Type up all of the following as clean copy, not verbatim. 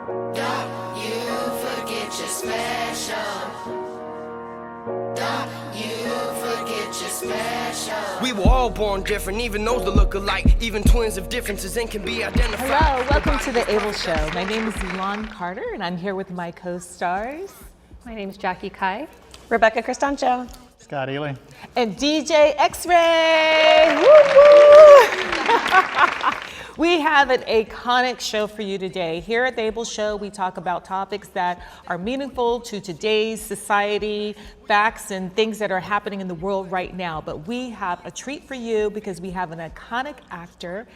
Don't you forget your special. Don't you forget your special. We were all born different, even those that look alike, even twins of differences and can be identified. Hello, welcome to The Able Show. My name is Elon Carter, and I'm here with my co-stars. My name is Jackie Kai. Rebecca Cristancho. Scott Ely. And DJ X-Ray. Woo-woo! We have an iconic show for you today. Here at The Able Show, we talk about topics that are meaningful to today's society, facts and things that are happening in the world right now. But we have a treat for you because we have an iconic actor.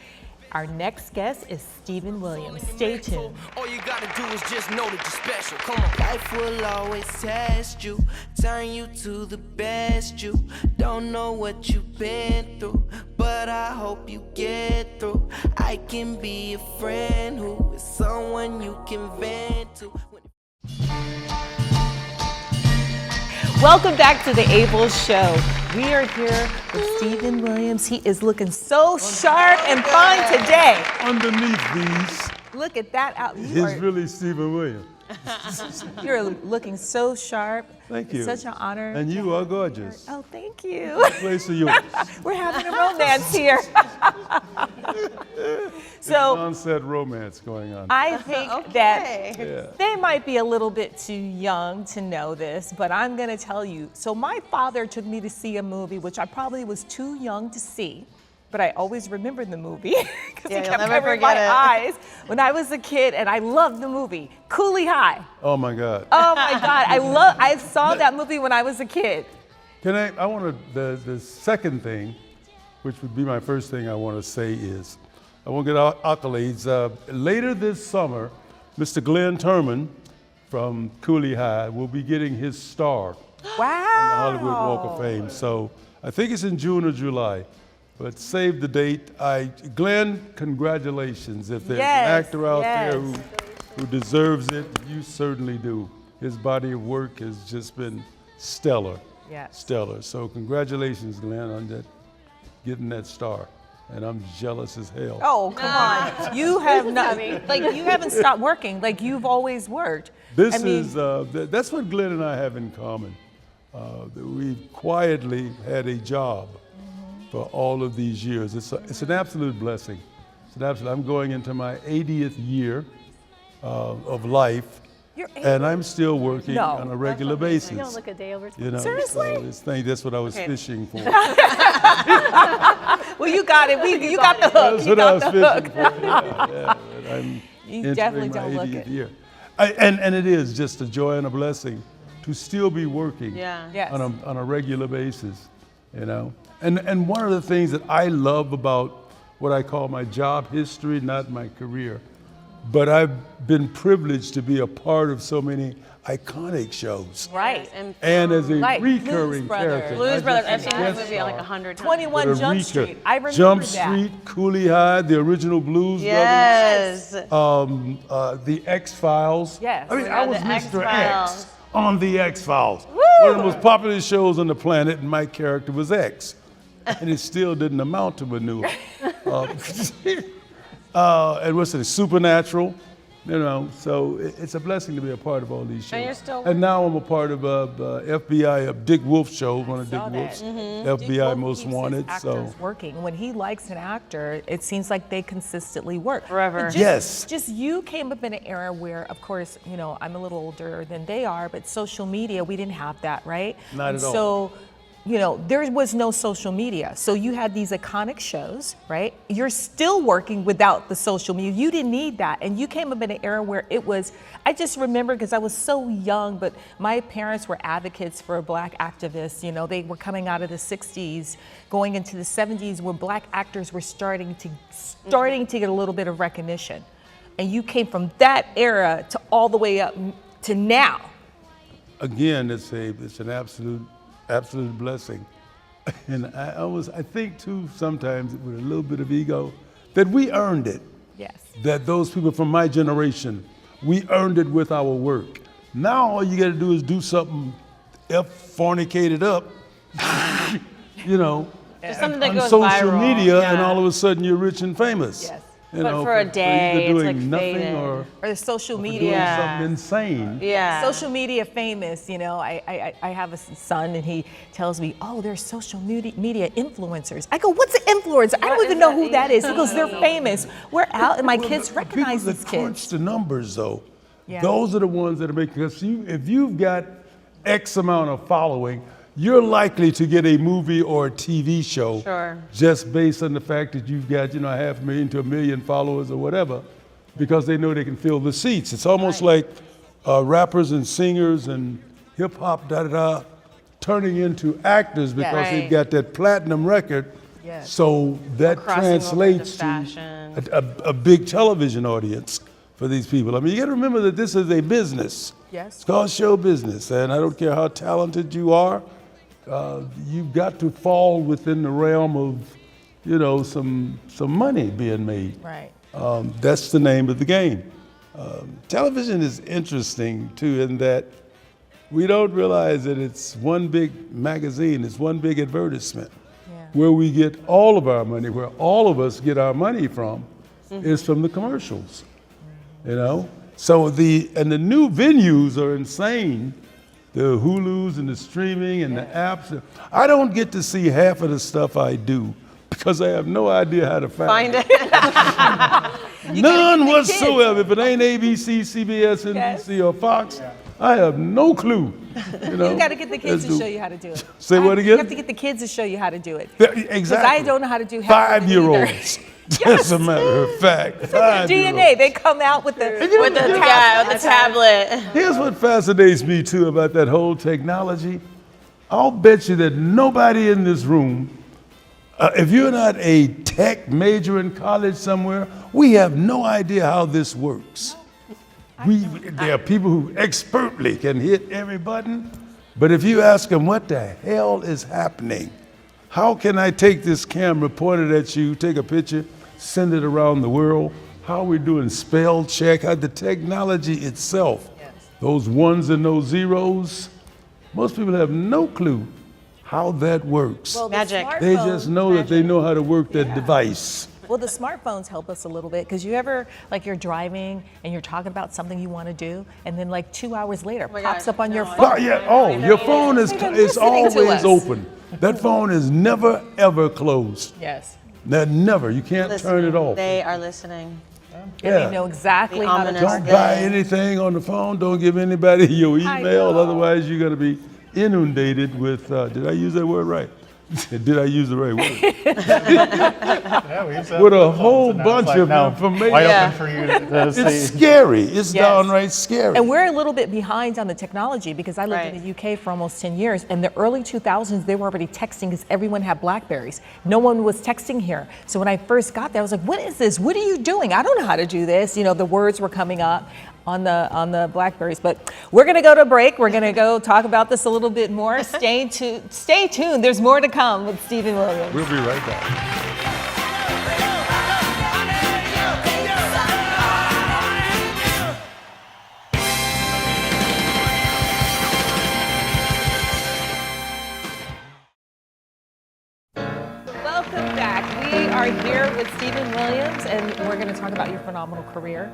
Our next guest is Stephen Williams. Stay tuned. All you gotta do is just know that you're special. Come on. Life will always test you, turn you to the best you. Don't know what you've been through, but I hope you get through. I can be a friend who is someone you can vent to. Welcome back to The Able Show. We are here with Stephen Williams. He is looking so sharp and fine today. Underneath these Look at that out. is really Stephen Williams. You're looking so sharp. Thank It's you. such an honor. And you are gorgeous. Oh, thank you. Place of yours. We're having a romance here. So On-set romance going on. I think that they might be a little bit too young to know this, but I'm going to tell you. So my father took me to see a movie, which I probably was too young to see, but I always remembered the movie because he kept covering my eyes when I was a kid, and I loved the movie, Cooley High. Oh my God. Oh my God, I saw that movie when I was a kid. I want to, the second thing, which would be my first thing I want to say is, I want to get accolades. Later this summer, Mr. Glenn Turman from Cooley High will be getting his star Wow. on the Hollywood Walk of Fame. So I think it's in June or July, but save the date. Glenn, congratulations. If there's an actor out there who deserves it, you certainly do. His body of work has just been stellar. Yes. Stellar. So congratulations, Glenn, on getting that star. And I'm jealous as hell. Oh, come on. You have not, you haven't stopped working. Like, you've always worked. That's what Glenn and I have in common. We've quietly had a job for all of these years. It's an absolute blessing. I'm going into my 80th year of life. And I'm still working on a regular basis. You don't look a day over 20. You know, Seriously? So that's what I was fishing for. Well, you got it. You got the hook. That's what I was fishing for. Yeah. I'm You definitely entering don't my look 80th it. year. And it is just a joy and a blessing to still be working Yes. on a regular basis, you know. And one of the things that I love about what I call my job history, not my career, but I've been privileged to be a part of so many iconic shows. Right. And as a Like recurring Blues Brothers. character. Blues not Brothers, just I've a seen that guest movie like star, 100 times. 21 but a Jump recur- Street. I remember Jump that. Street, Cooley High, the original Blues Yes. Brothers. The X-Files. Yes. I mean, I was The Mr. X-Files. X on the X-Files. One of the most popular shows on the planet, and my character was X. And it still didn't amount to manure. And what's it, Supernatural? You know, so it's a blessing to be a part of all these shows. And you're still And now I'm a part of FBI, Dick Wolf show, one of Dick Saw that. Wolf's Dick FBI Wolf Most keeps his Wanted. So actors working. When he likes an actor, it seems like they consistently work. Forever. Just you came up in an era where, of course, you know, I'm a little older than they are, but social media, we didn't have that, right? Not at all. So, you know, there was no social media. So you had these iconic shows, right? You're still working without the social media. You didn't need that. And you came up in an era where it was, I just remember because I was so young, but my parents were advocates for Black activists. You know, they were coming out of the 60s, going into the 70s where Black actors were starting to get a little bit of recognition. And you came from that era to all the way up to now. again, it's an absolute blessing. And I think too, sometimes with a little bit of ego, that we earned it. Yes. That those people from my generation, we earned it with our work. Now all you got to do is do something fornicated up, you know, Just something that on goes social viral. media, Yeah. and all of a sudden you're rich and famous. Yes. You But know, for a either day, it's doing like nothing faded. or Or the social doing media. something insane. Yeah. Social media famous, you know, I have a son and he tells me, oh, there's social media influencers. I go, what's an influencer? I don't even know who that is. He goes, they're famous. We're out and my kids recognize People these that crunch kids. the numbers, though, Yeah. those are the ones that are making, because if you've got X amount of following, you're likely to get a movie or a TV show Sure. just based on the fact that you've got, 500,000 to 1 million followers or whatever, because they know they can fill the seats. It's almost like rappers and singers and hip hop, turning into actors because Right. they've got that platinum record. Yes. So that Crossing over into translates to fashion. a big television audience for these people. I mean, you got to remember that this is a business. Yes. It's called show business, and I don't care how talented you are, you've got to fall within the realm of, some money being made. Right. That's the name of the game. Television is interesting too, in that we don't realize that it's one big magazine, it's one big advertisement. Yeah. Where we get all of our money, where all of us get our money from, is from the commercials. So the new venues are insane. The Hulus and the streaming and the apps. I don't get to see half of the stuff I do because I have no idea how to find it. None whatsoever. If it ain't ABC, CBS, NBC, or Fox, I have no clue. You got to get the kids to show you how to do it. Say what again? You have to get the kids to show you how to do it. Exactly. Because I don't know how to do half of it either. 5-year-olds. As a matter of fact, 5-year-olds. DNA, they come out with the With the tablet. Here's what fascinates me too about that whole technology. I'll bet you that nobody in this room, if you're not a tech major in college somewhere, we have no idea how this works. There are people who expertly can hit every button, but if you ask them what the hell is happening, how can I take this camera pointed at you, take a picture, send it around the world? How are we doing spell check? How the technology itself, those ones and those zeros, most people have no clue how that works. Well, the Magic. They smartphone- just know that they know how to work that device. Well, the smartphones help us a little bit because you ever, you're driving and you're talking about something you want to do, and then 2 hours later pops up on your phone. Oh, yeah. Your phone is They're it's listening to always us. open. That phone is never ever closed. Yes. Never. You can't turn it off. They are listening. And Yeah. they know exactly The how to ominous target. Don't buy anything on the phone. Don't give anybody your I email. know. Otherwise, you're going to be inundated with. Did I use that word right? Did I use the right word? With a whole bunch of information. Wide Yeah. open for you to It's see. scary. It's Yes. downright scary. And we're a little bit behind on the technology because I lived Right. in the UK for almost 10 years. In the early 2000s, they were already texting because everyone had Blackberries. No one was texting here. So when I first got there, I was like, what is this? What are you doing? I don't know how to do this. The words were coming up on the Blackberries. But we're going to go to break. We're going to go talk about this a little bit more. Stay tuned. There's more to come with Stephen Williams. We'll be right back. Welcome back. We are here with Stephen Williams, and we're going to talk about your phenomenal career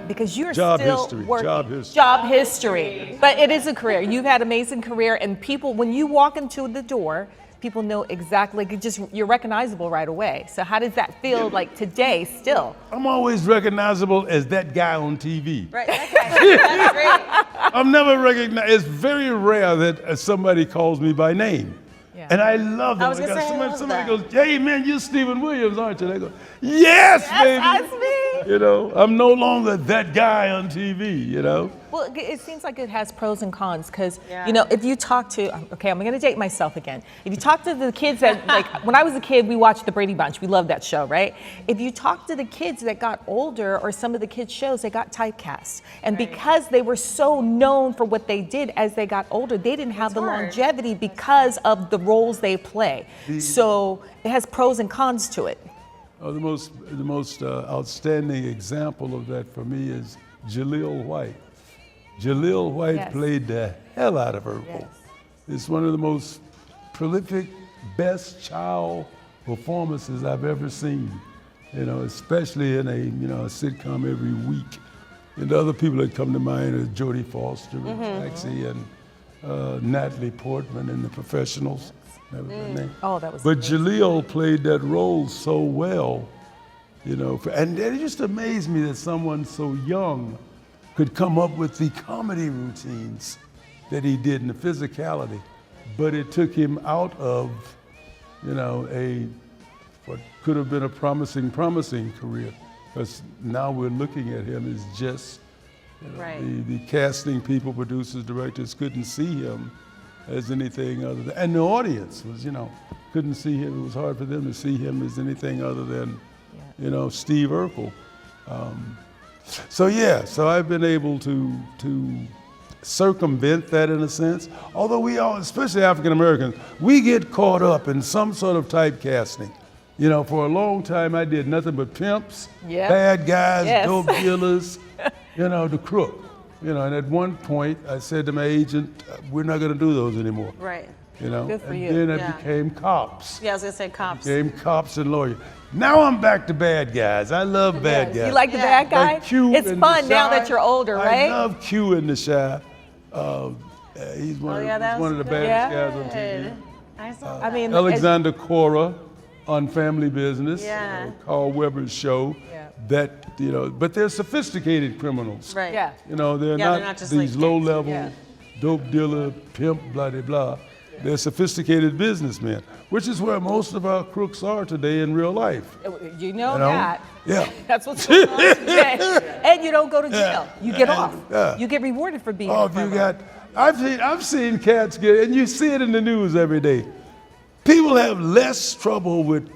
because you're Job still history, working. job history. Job history. But it is a career. You've had an amazing career, and people, when you walk into the door, people know exactly. You're recognizable right away. So how does that feel like today? Still, I'm always recognizable as that guy on TV. Right. Okay. That's great. I'm never recognized. It's very rare that somebody calls me by name. Yeah. And I love that. I was gonna say, I love somebody that. goes, hey man, you're Stephen Williams, aren't you? They go, yes, baby. that's me. I'm no longer that guy on TV, Well, it seems like it has pros and cons because, Yeah. if you talk to, okay, I'm going to date myself again. If you talk to the kids that, when I was a kid, we watched The Brady Bunch. We loved that show, right? If you talk to the kids that got older or some of the kids' shows, they got typecast. And because they were so known for what they did as they got older, they didn't have the hard. longevity because of the roles they play. So it has pros and cons to it. The most outstanding example of that for me is Jaleel White. Jaleel White Yes. played the hell out of her role. Yes. It's one of the most prolific, best child performances I've ever seen. you know, especially in a sitcom every week. And the other people that come to mind are Jodie Foster, Maxie, and Natalie Portman in The Professionals. That was her name. Oh, that was But amazing. Jaleel played that role so well, you know, and it just amazed me that someone so young could come up with the comedy routines that he did and the physicality. But it took him out of, you know, what could have been a promising career. Because now we're looking at him as just, you know, Right. the casting people, producers, directors couldn't see him as anything other than, and the audience was, you know, couldn't see him. It was hard for them to see him as anything other than, you know, Steve Urkel. So I've been able to circumvent that in a sense. Although we all, especially African Americans, we get caught up in some sort of typecasting. You know, for a long time I did nothing but pimps, Yep. bad guys, Yes. dope dealers, you know, the crook. You know, and at one point I said to my agent, we're not going to do those anymore. Right. You know, Good for and you. then I Yeah. became cops. Yeah, I was gonna say cops. Became cops and lawyers. Now I'm back to bad guys. I love bad guys. You like the Yeah. bad guy? Like Q It's in fun The now Chi. that you're older, right? I love Q in The Chi. He's one, yeah, that he's one of was the good. baddest guys on TV. Good. I saw I that. mean, Alexander Cora on Family Business, Yeah. Carl Weber's show. Yeah. That, you know, but they're sophisticated criminals. Right. yeah. You know, they're Yeah, not, they're not just these like low-level Yeah. dope dealer, pimp, blah, blah, blah. They're sophisticated businessmen, which is where most of our crooks are today in real life. You know You know? that. Yeah. That's what's going on today. And you don't go to jail. You get off. Yeah. You get rewarded for being Oh, a if you criminal. got, I've seen cats get, and you see it in the news every day. People have less trouble with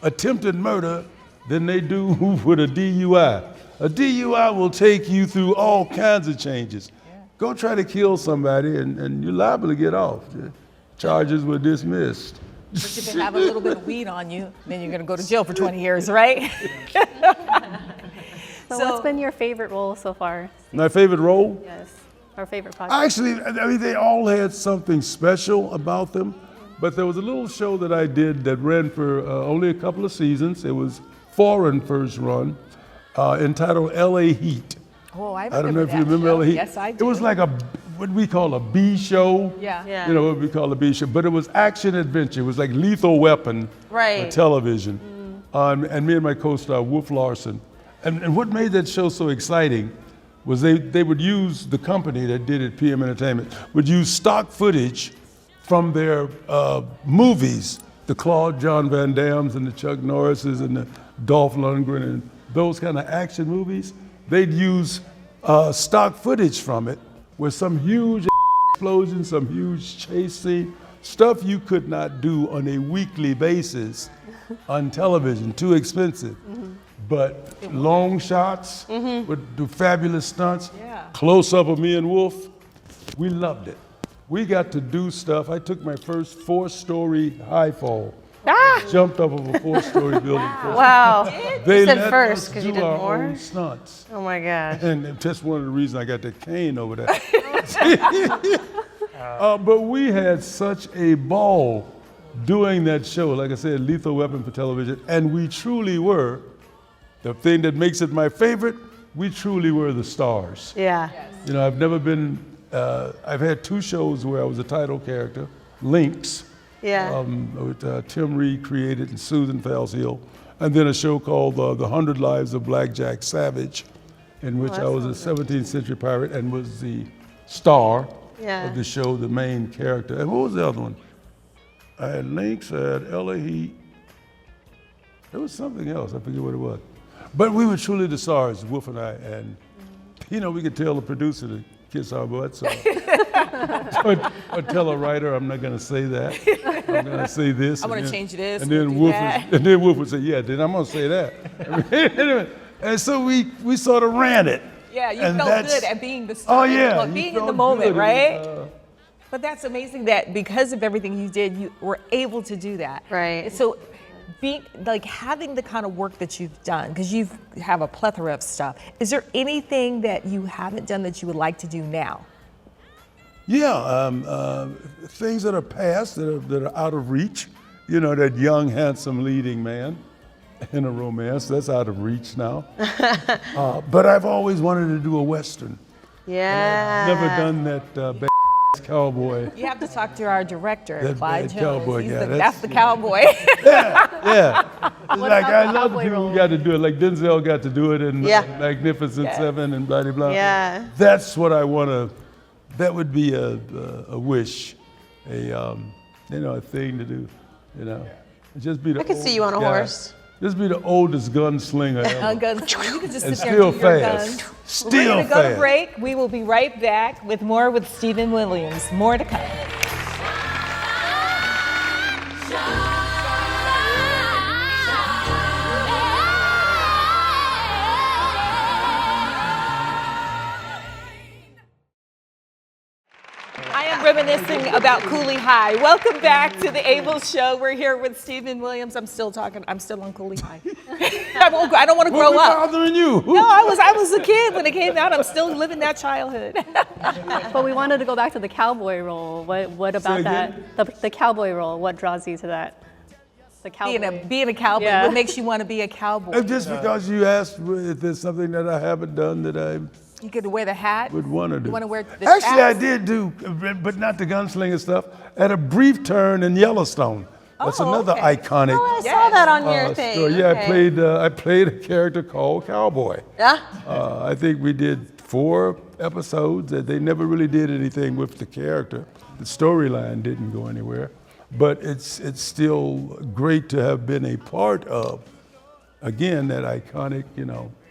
attempted murder than they do with a DUI. A DUI will take you through all kinds of changes. Go try to kill somebody and you're liable to get off. The charges were dismissed. But if you have a little bit of weed on you, then you're going to go to jail for 20 years, right? So, So- what's been your favorite role so far? My favorite role? Yes. Or favorite podcast? Actually, I mean, they all had something special about them, but there was a little show that I did that ran for only a couple of seasons. It was foreign first run, entitled L.A. Heat. Oh, I I don't know if you that remember show. L.A. Heat. Yes, I do. It was like what we call a B show. Yeah. Yeah. You know, what we call a B show, but it was action adventure. It was like Lethal Weapon Right. for television. And me and my co-star, Wolf Larson. And what made that show so exciting was they would use, the company that did it, PM Entertainment, would use stock footage from their movies, the Claude John Van Dammes and the Chuck Norrises and the Dolph Lundgren and those kind of action movies. They'd use stock footage from it with some huge explosion, some huge chase scene, stuff you could not do on a weekly basis on television, too expensive. But long shots would do fabulous stunts, Yeah. close up of me and Wolf. We loved it. We got to do stuff. I took my first 4-story high fall. Jumped up of a 4-story building. Wow. They You said let first us because you do did our more. own stunts. Oh my gosh. And that's one of the reasons I got that cane over there. But we had such a ball doing that show. Like I said, Lethal Weapon for television. And we truly were, the thing that makes it my favorite, we truly were the stars. Yeah. You know, I've never been, I've had 2 shows where I was a title character, Lynx, Yeah. with Tim Reed created and Susan Falshill, and then a show called The 100 Lives of Black Jack Savage, in which I was a 17th century pirate and was the star Yeah. of the show, the main character. And what was the other one? I had Lynx, I had L.A. Heat. There was something else, I forget what it was. But we were truly the stars, Wolf and I, and you know, we could tell the producer to kiss our butts, or tell a writer, I'm not gonna say that. I'm gonna say this. I wanna and then- change this, And we'll then do Wolf that. and then Wolf would say, yeah, then I'm gonna say that. And so we sort of ran it. Yeah, you And felt that's- good at being the star. Oh yeah, Well, you being in the felt moment, good. right? But that's amazing that because of everything you did, you were able to do that. Right. So being like having the kind of work that you've done, because you have a plethora of stuff, is there anything that you haven't done that you would like to do now? Yeah, things that are past, that are out of reach. You know, that young, handsome leading man. in a romance. That's out of reach now. But I've always wanted to do a Western. Yeah. Never done that bad cowboy. You have to talk to our director, That Clyde bad Jones. cowboy He's guy, that's the that's- cowboy. Yeah. It's like, about I the love cowboy people who role? got to do it. Like Denzel got to do it in Yeah. Magnificent Seven and blah, blah, blah. Yeah. That's what I want to, that would be a wish, a thing to do, Just be the I could see you on a oldest guy. horse. Just be the oldest gunslinger ever. Guns. You can just And sit there and still do your fast. guns. Still We're gonna go to fast. break. We will be right back with more with Stephen Williams. More to come. I am reminiscing about Cooley High. Welcome back to the Able Show. We're here with Stephen Williams. I'm still on Cooley High. I don't want to grow What's up. bothering you? No, I was a kid when it came out. I'm still living that childhood. But we wanted to go back to the cowboy role. What about again? that? The cowboy role. What draws you to that? The cowboy. Being a cowboy. Yeah. What makes you want to be a cowboy? Just because you asked if there's something that I haven't done that I You get to wear the hat. would want to do. You want to wear the Actually, I chaps? did do, but not the gunslinger stuff, at a brief turn in Yellowstone. That's Oh, another okay. iconic Oh, I saw that on your thing. story. Yeah, Okay. I played a character called Cowboy. Yeah. I think we did 4 episodes that they never really did anything with the character. The storyline didn't go anywhere, but it's still great to have been a part of, again, that iconic,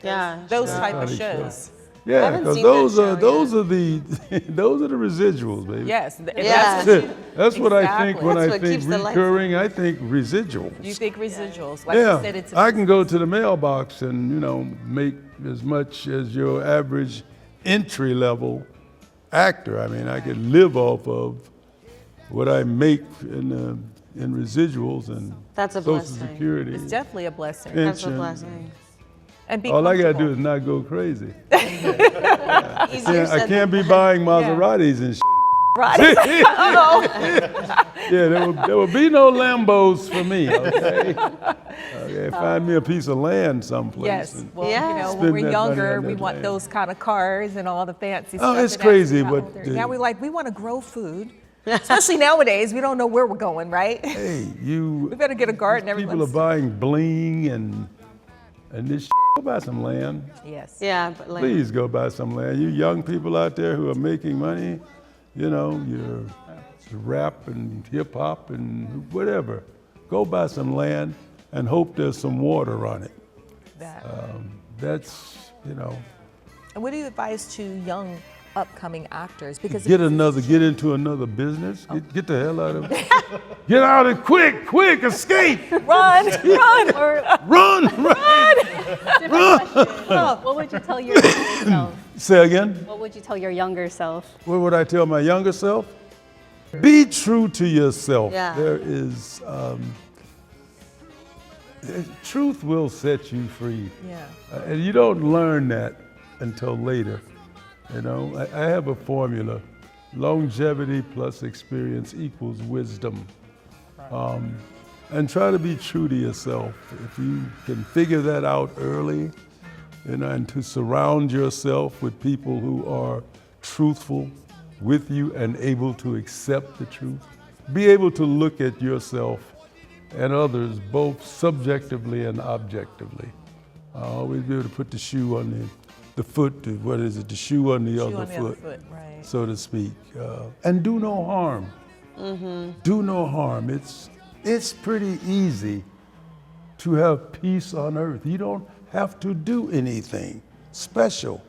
Yeah. Those type of iconic show. shows. Yeah, haven't because seen that those show are the those are the residuals, baby. Yes. Yeah. That's it. That's what I think Exactly. when That's I what think keeps the lights recurring. I think residuals. You think residuals? Like you said, Yeah, it's I can go to the mailbox and make as much as your average entry level actor. I mean, I can live off of what I make in residuals and That's a Social blessing. Security. It's definitely a blessing. That's a pension. blessing. And be All I gotta comfortable. do is not go crazy. Easier I said can't than be buying Maseratis and Right. Yeah, there will be no Lambos for me, okay? Okay, find me a piece of land someplace. Yes. and- Well, Yeah. when Spend we're that money younger, on we that want land. those kind of cars and all the fancy Oh, stuff. it's and as we crazy, got but older, now we want to grow food. Especially nowadays, we don't know where we're going, right? Hey, We better get a garden. people are Everyone's. buying bling and this go buy some land. Yes. Yeah, but like, Please go buy some land. You young people out there who are making money, you're rap and hip hop and whatever. Go buy some land and hope there's some water on it. That. That's, And what do you advise to young upcoming actors? Because get into another business. Get the hell out of it. Get out of it quick, escape, run. run. What would you tell your younger self? Say again. What would you tell your younger self? What would I tell my younger self? Be true to yourself. Yeah. There is, truth will set you free. Yeah. And you don't learn that until later. I have a formula. Longevity plus experience equals wisdom. And try to be true to yourself. If you can figure that out early, and to surround yourself with people who are truthful with you and able to accept the truth. Be able to look at yourself and others both subjectively and objectively. Always be able to put the shoe on the foot, the shoe on the other foot, right. so to speak. And do no harm. Do no harm. It's pretty easy to have peace on earth. You don't have to do anything special.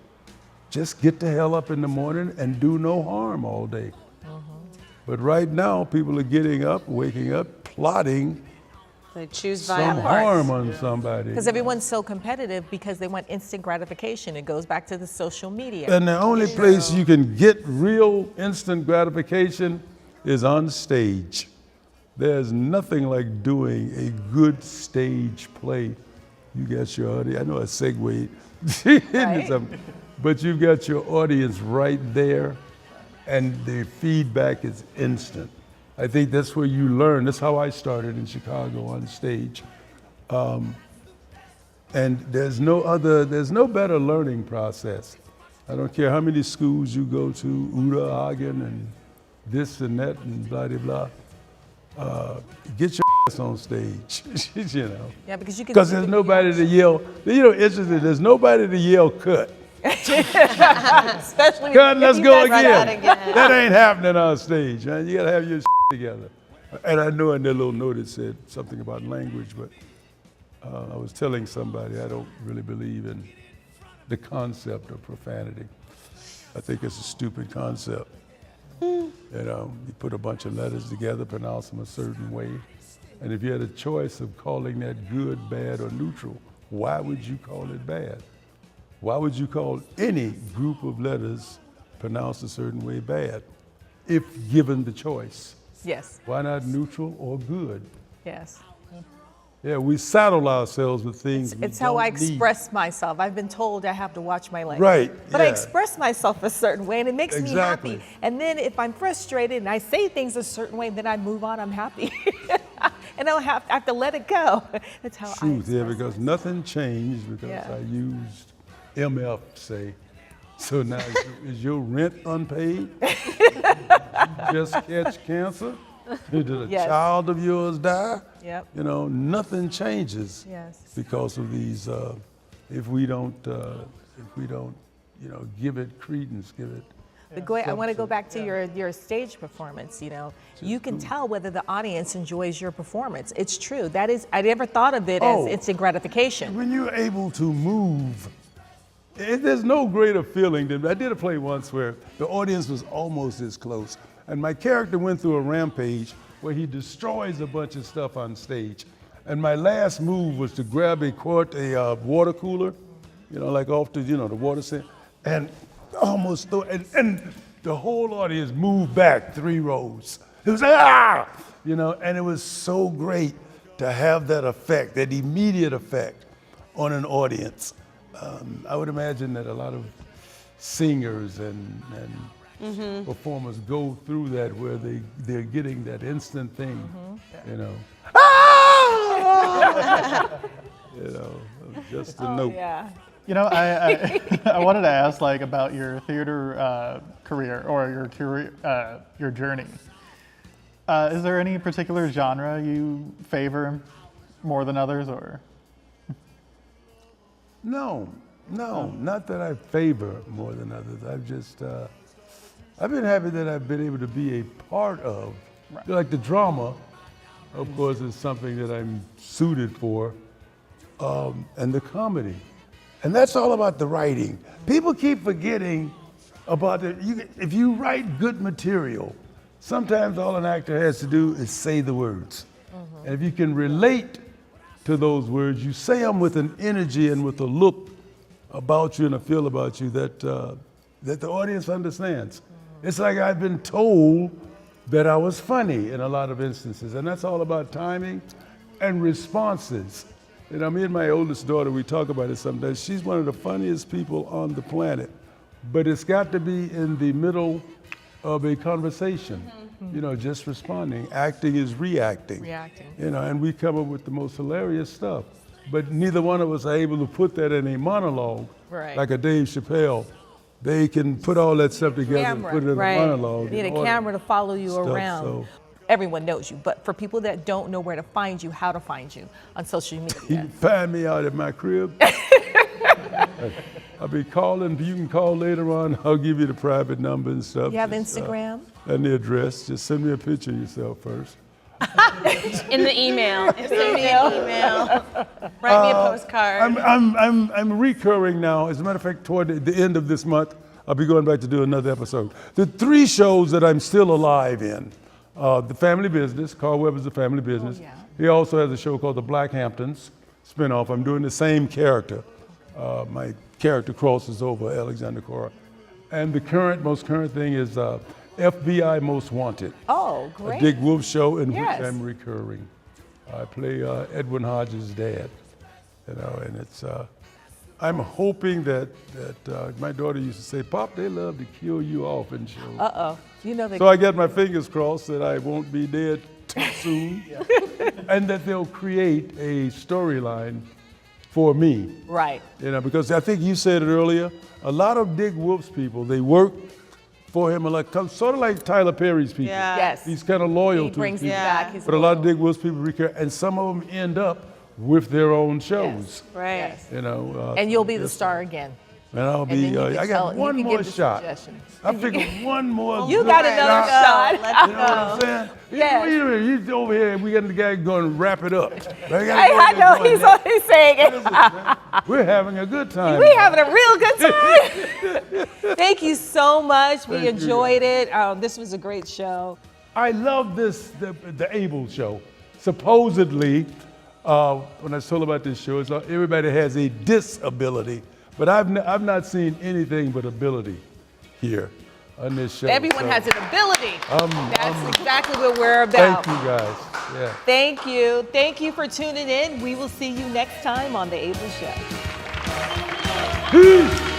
Just get the hell up in the morning and do no harm all day. But right now, people are getting up, waking up, plotting they choose some violence. harm on somebody. Because everyone's so competitive because they want instant gratification. It goes back to the social media. And the only place you can get real instant gratification is on stage. There's nothing like doing a good stage play. You got your audience, I know I segued into Right. something, but you've got your audience right there and the feedback is instant. I think that's where you learn. That's how I started in Chicago on stage. And there's no better learning process. I don't care how many schools you go to, Uda, Hagen, and this and that, and blah, blah, blah. Get your ass on stage, you know. Yeah, because you can. Because there's nobody to yell. You know, interesting, there's nobody to yell cut. Especially Cut, let's go again. again. That ain't happening on stage, man. You gotta have your together. And I know in that little note it said something about language, but I was telling somebody I don't really believe in the concept of profanity. I think it's a stupid concept. You know, you put a bunch of letters together, pronounce them a certain way, and if you had a choice of calling that good, bad, or neutral, why would you call it bad? Why would you call any group of letters pronounced a certain way bad, if given the choice? Yes. Why not neutral or good? Yes. Yeah, we saddle ourselves with things we It's how I don't need. express myself. I've been told I have to watch my language. Right, But I yeah. express myself a certain way and it makes Exactly. me happy. And then if I'm frustrated and I say things a certain way, then I move on, I'm happy. And I have to let it go. That's how Truth, I yeah, express because nothing changed because Yeah. I used MF, say. So now is your rent unpaid? Did you just catch cancer? Did a Yes. child of yours die? Yep. You know, nothing changes Yes. because of these. If we don't, you know, give it credence, give it. But I want to go back to your stage performance. You know, you can tell whether the audience enjoys your performance. It's true. That is, I never thought of it Oh. as instant gratification. When you're able to move, there's no greater feeling than I did a play once where the audience was almost as close, and my character went through a rampage where he destroys a bunch of stuff on stage, and my last move was to grab a water cooler, you know, like off the the water center, and almost throw it, and the whole audience moved back 3 rows. It was and it was so great to have that effect, that immediate effect on an audience. I would imagine that a lot of singers and performers go through that where they're getting that instant thing, you know. You know, just a note. Yeah. You know, I wanted to ask about your theater career or your journey. Is there any particular genre you favor more than others, or? No, not that I favor more than others. I've been happy that I've been able to be a part of. Right. Like the drama, of course, is something that I'm suited for, and the comedy. And that's all about the writing. People keep forgetting about it. If you write good material, sometimes all an actor has to do is say the words. And if you can relate to those words, you say them with an energy and with a look about you and a feel about you that the audience understands. It's like I've been told that I was funny in a lot of instances, and that's all about timing and responses. You know, me and my oldest daughter, we talk about it sometimes. She's one of the funniest people on the planet, but it's got to be in the middle of a conversation. You know, just responding. Acting is reacting. You know, and we come up with the most hilarious stuff. But neither one of us are able to put that in a monologue, Right. like a Dave Chappelle. They can put all that stuff together and put it in Right. a monologue. You need and a all camera to that follow you stuff, around. so. Everyone knows you, but for people that don't know where to find you, how to find you on social You media. can find me out at my crib. I'll be calling. You can call later on. I'll give you the private number and stuff. You have Just, Instagram? and the address. Just send me a picture of yourself first. In the email. Send me an email. Write me a postcard. I'm recurring now. As a matter of fact, toward the end of this month, I'll be going back to do another episode. The 3 shows that I'm still alive in. The Family Business. Carl Weber's The Family Business. yeah. He also has a show called The Black Hamptons spinoff. I'm doing the same character. My character crosses over Alexander Cora. And the most current thing is FBI Most Wanted. Oh, A great. Dick Wolf show in Yes. which I'm recurring. I play Edwin Hodges' dad, you know, and it's. I'm hoping that my daughter used to say, "Pop, they love to kill you off in shows." Uh-oh. You know So I got my fingers crossed that I won't be dead too soon, and that they'll create a storyline for me. Right. You know, because I think you said it earlier, a lot of Dick Wolf's people, they work for him, and sort of like Tyler Perry's people. Yeah. Yes. He's kind of loyal He to brings his you people. back. His But a lot of loyal. Dick Wolf's people recur, and some of them end up with their own shows. Right. Yes. You know, And you'll be the star again. and I'll And then be. you can I tell- got you one can more give the shot. suggestions. I figured one more. You good got another shot. Let's You know what I'm go. saying? Yes. Wait a minute, he's over here. We got the guy going to wrap it up. I know he's saying it. We're having a good time. We having a real good time. Thank you so much. We Thank you, enjoyed it. This was a great show. I love this, the Able show. Supposedly, when I told about this show, it's like everybody has a disability, but I've not seen anything but ability here on this show. Everyone So, has an ability. That's exactly what we're about. Thank you guys. Yeah. Thank you. Thank you for tuning in. We will see you next time on The Able Show. Peace.